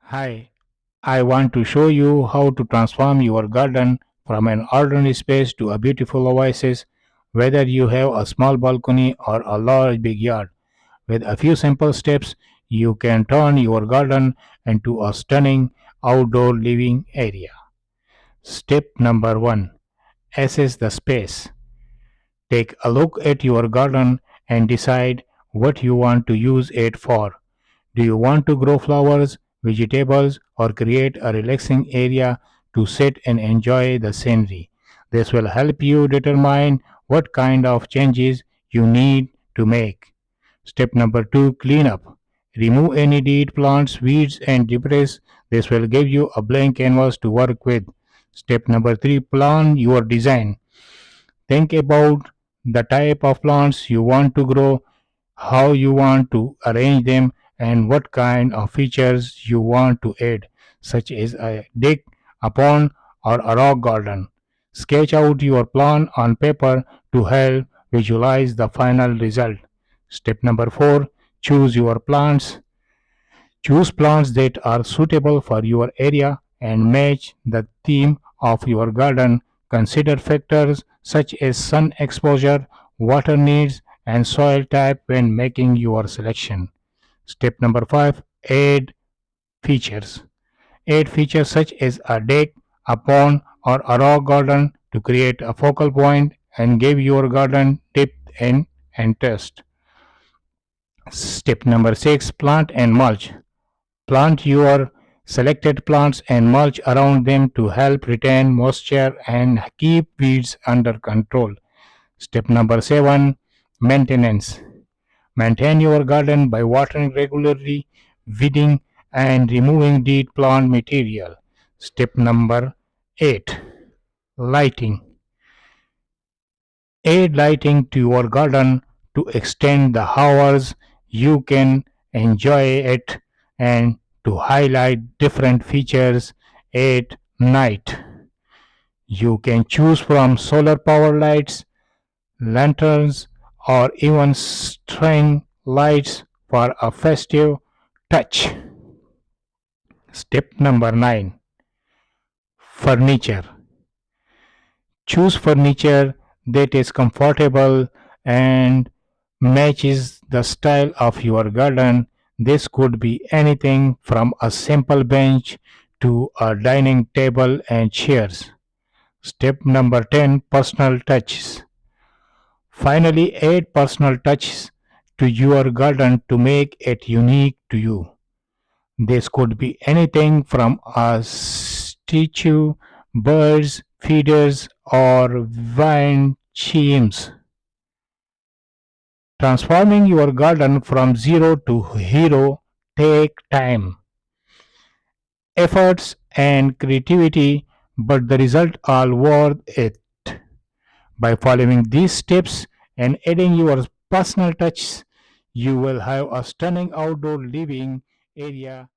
Hi, I want to show you how to transform your garden from an ordinary space to a beautiful oasis, whether you have a small balcony or a large big yard. With a few simple steps, you can turn your garden into a stunning outdoor living area. Step number 1. Assess the space. Take a look at your garden and decide what you want to use it for. Do you want to grow flowers, vegetables, or create a relaxing area to sit and enjoy the scenery? This will help you determine what kind of changes you need to make. Step number 2. Clean up. Remove any dead plants, weeds, and debris. This will give you a blank canvas to work with. Step number 3. Plan your design. Think about the type of plants you want to grow, how you want to arrange them, and what kind of features you want to add, such as a deck, a pond, or a rock garden. Sketch out your plan on paper to help visualize the final result. Step number 4. Choose your plants. Choose plants that are suitable for your area and match the theme of your garden. Consider factors such as sun exposure, water needs, and soil type when making your selection. Step number 5. Add features. Add features such as a deck, a pond, or a rock garden to create a focal point and give your garden depth and interest. Step number 6. Plant and mulch. Plant your selected plants and mulch around them to help retain moisture and keep weeds under control. Step number 7. Maintenance. Maintain your garden by watering regularly, weeding, and removing dead plant material. Step number 8. Lighting. Add lighting to your garden to extend the hours you can enjoy it and to highlight different features at night. You can choose from solar power lights, lanterns, or even string lights for a festive touch. Step number 9. Furniture. Choose furniture that is comfortable and matches the style of your garden. This could be anything from a simple bench to a dining table and chairs. Step number 10. Personal touches. Finally, add personal touches to your garden to make it unique to you. This could be anything from a statue, birds, feeders, or vine chimes. Transforming your garden from zero to hero take time, efforts, and creativity, but the result all worth it. By following these steps and adding your personal touch, you will have a stunning outdoor living area